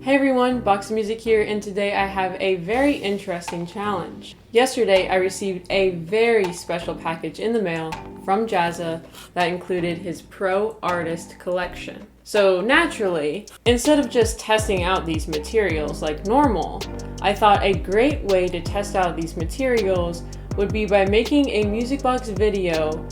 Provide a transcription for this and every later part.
Hey everyone, BoxOfMusic here, and today I have a very interesting challenge. Yesterday I received a very special package in the mail from JAZZA that included his Pro Artist collection. So naturally, instead of just testing out these materials like normal, I thought a great way to test out these materials would be by making a music box video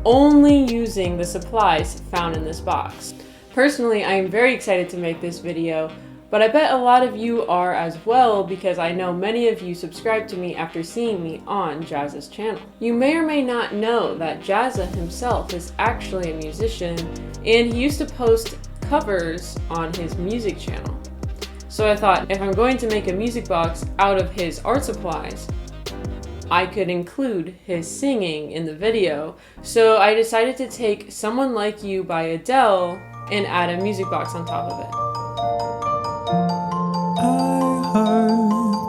only using the supplies found in this box. Personally, I am very excited to make this video, but I bet a lot of you are as well because I know many of you subscribed to me after seeing me on JAZZA'S channel. You may or may not know that JAZZA himself is actually a musician, and he used to post covers on his music channel. So I thought, if I'm going to make a music box out of his art supplies, I could include his singing in the video. So I decided to take Someone Like You by Adele and add a music box on top of it.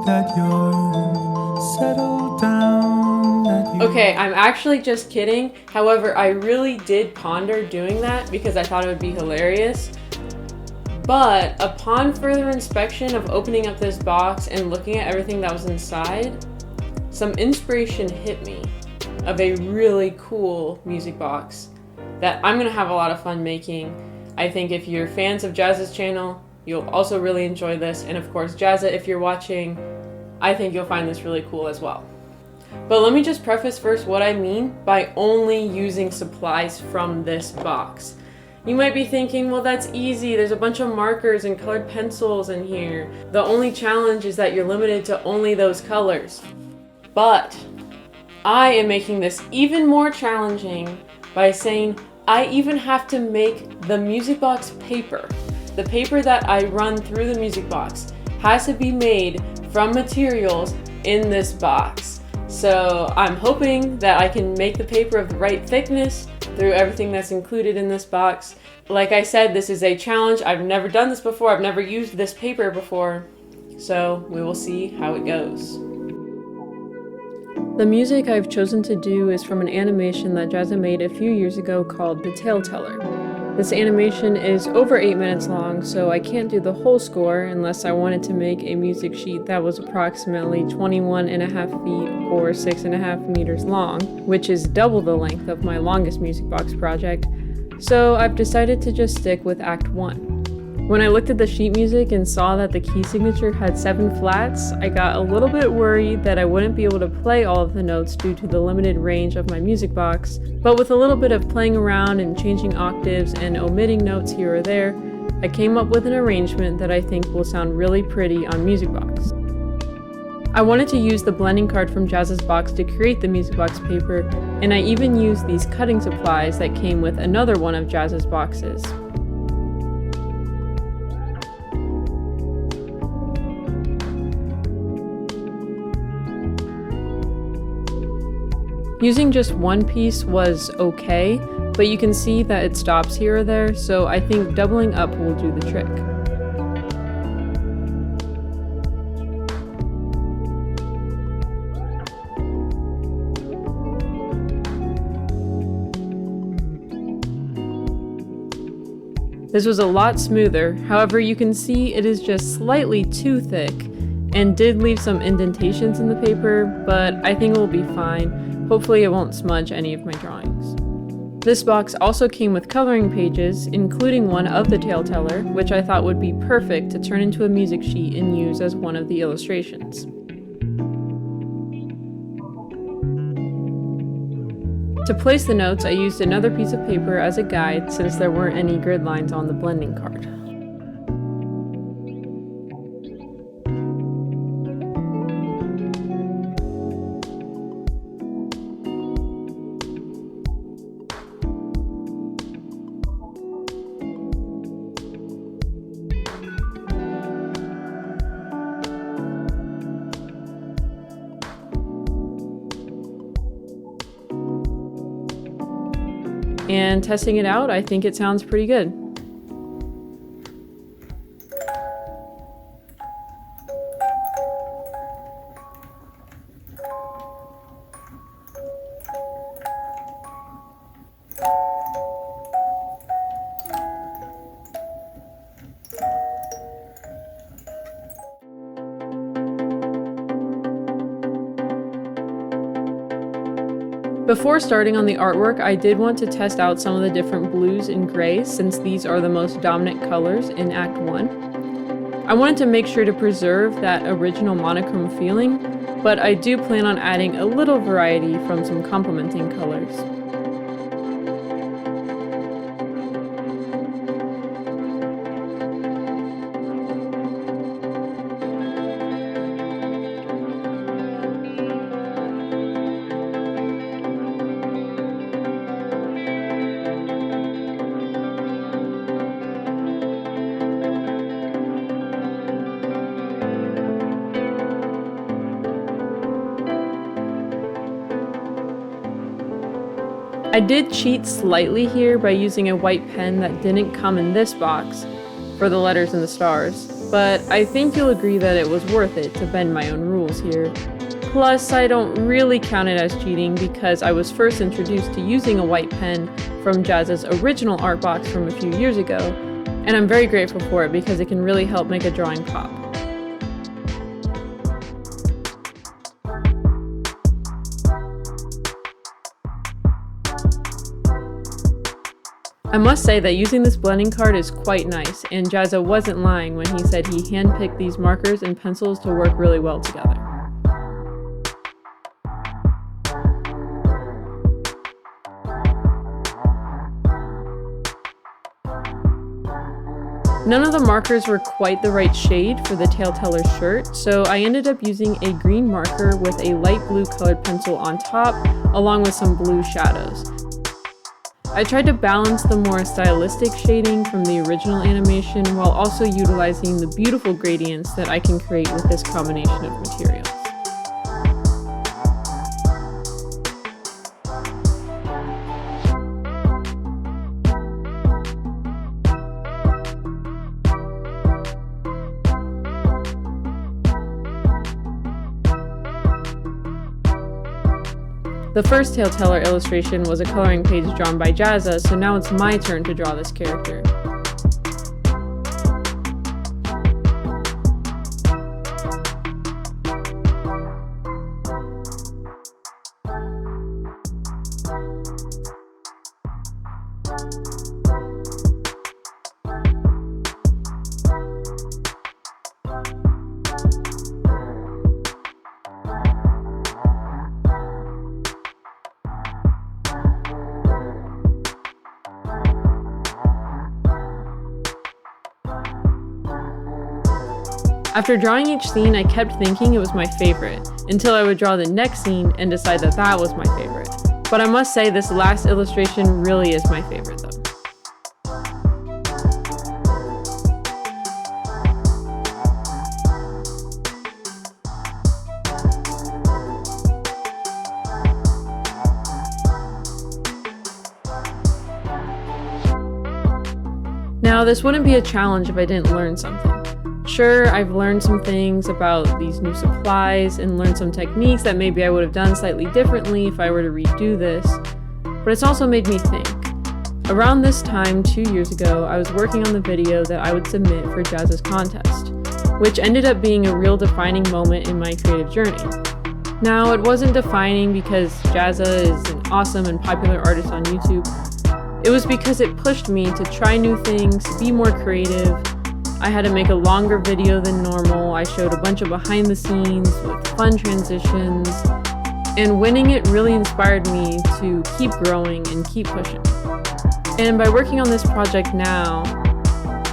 That you're settled down, Okay, I'm actually just kidding. However, I really did ponder doing that because I thought it would be hilarious. But upon further inspection of opening up this box and looking at everything that was inside, some inspiration hit me of a really cool music box that I'm gonna have a lot of fun making. I think if you're fans of JAZZA'S channel, you'll also really enjoy this, and of course JAZZA, if you're watching, I think you'll find this really cool as well. But let me just preface first what I mean by only using supplies from this box. You might be thinking, well, that's easy, there's a bunch of markers and colored pencils in here. The only challenge is that you're limited to only those colors. But I am making this even more challenging by saying I even have to make the music box paper. The paper that I run through the music box has to be made from materials in this box. So I'm hoping that I can make the paper of the right thickness through everything that's included in this box. Like I said, this is a challenge. I've never done this before. I've never used this paper before. So we will see how it goes. The music I've chosen to do is from an animation that JAZZA made a few years ago called The Tale Teller. This animation is over 8 minutes long, so I can't do the whole score unless I wanted to make a music sheet that was approximately 21.5 feet or 6.5 meters long, which is double the length of my longest music box project, so I've decided to just stick with Act 1. When I looked at the sheet music and saw that the key signature had 7 flats, I got a little bit worried that I wouldn't be able to play all of the notes due to the limited range of my music box, but with a little bit of playing around and changing octaves and omitting notes here or there, I came up with an arrangement that I think will sound really pretty on music box. I wanted to use the blending card from JAZZA'S box to create the music box paper, and I even used these cutting supplies that came with another one of JAZZA'S boxes. Using just one piece was okay, but you can see that it stops here or there, so I think doubling up will do the trick. This was a lot smoother, however you can see it is just slightly too thick and did leave some indentations in the paper, but I think it will be fine. Hopefully it won't smudge any of my drawings. This box also came with coloring pages, including one of the Tale Teller, which I thought would be perfect to turn into a music sheet and use as one of the illustrations. To place the notes, I used another piece of paper as a guide since there weren't any grid lines on the blending card. And testing it out, I think it sounds pretty good. Before starting on the artwork, I did want to test out some of the different blues and grays since these are the most dominant colors in Act 1. I wanted to make sure to preserve that original monochrome feeling, but I do plan on adding a little variety from some complementing colors. I did cheat slightly here by using a white pen that didn't come in this box for the letters and the stars, but I think you'll agree that it was worth it to bend my own rules here. Plus, I don't really count it as cheating because I was first introduced to using a white pen from JAZZA'S original art box from a few years ago, and I'm very grateful for it because it can really help make a drawing pop. I must say that using this blending card is quite nice, and JAZZA wasn't lying when he said he handpicked these markers and pencils to work really well together. None of the markers were quite the right shade for the Tale-Teller's shirt, so I ended up using a green marker with a light blue colored pencil on top, along with some blue shadows. I tried to balance the more stylistic shading from the original animation while also utilizing the beautiful gradients that I can create with this combination of materials. The first Tale-Teller illustration was a coloring page drawn by JAZZA, so now it's my turn to draw this character. After drawing each scene, I kept thinking it was my favorite, until I would draw the next scene and decide that that was my favorite. But I must say this last illustration really is my favorite though. Now, this wouldn't be a challenge if I didn't learn something. Sure, I've learned some things about these new supplies and learned some techniques that maybe I would have done slightly differently if I were to redo this, but it's also made me think. Around this time, 2 years ago, I was working on the video that I would submit for JAZZA'S contest, which ended up being a real defining moment in my creative journey. Now, it wasn't defining because JAZZA is an awesome and popular artist on YouTube. It was because it pushed me to try new things, be more creative. I had to make a longer video than normal. I showed a bunch of behind the scenes with fun transitions, and winning it really inspired me to keep growing and keep pushing. And by working on this project now,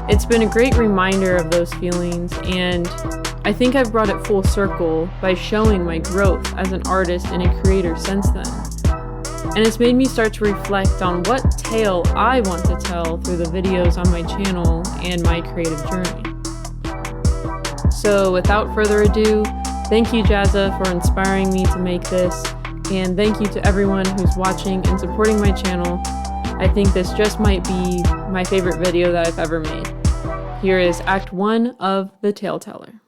it's been a great reminder of those feelings, and I think I've brought it full circle by showing my growth as an artist and a creator since then. And it's made me start to reflect on what tale I want to tell through the videos on my channel and my creative journey. So without further ado, thank you JAZZA for inspiring me to make this, and thank you to everyone who's watching and supporting my channel. I think this just might be my favorite video that I've ever made. Here is Act 1 of The Tale-Teller.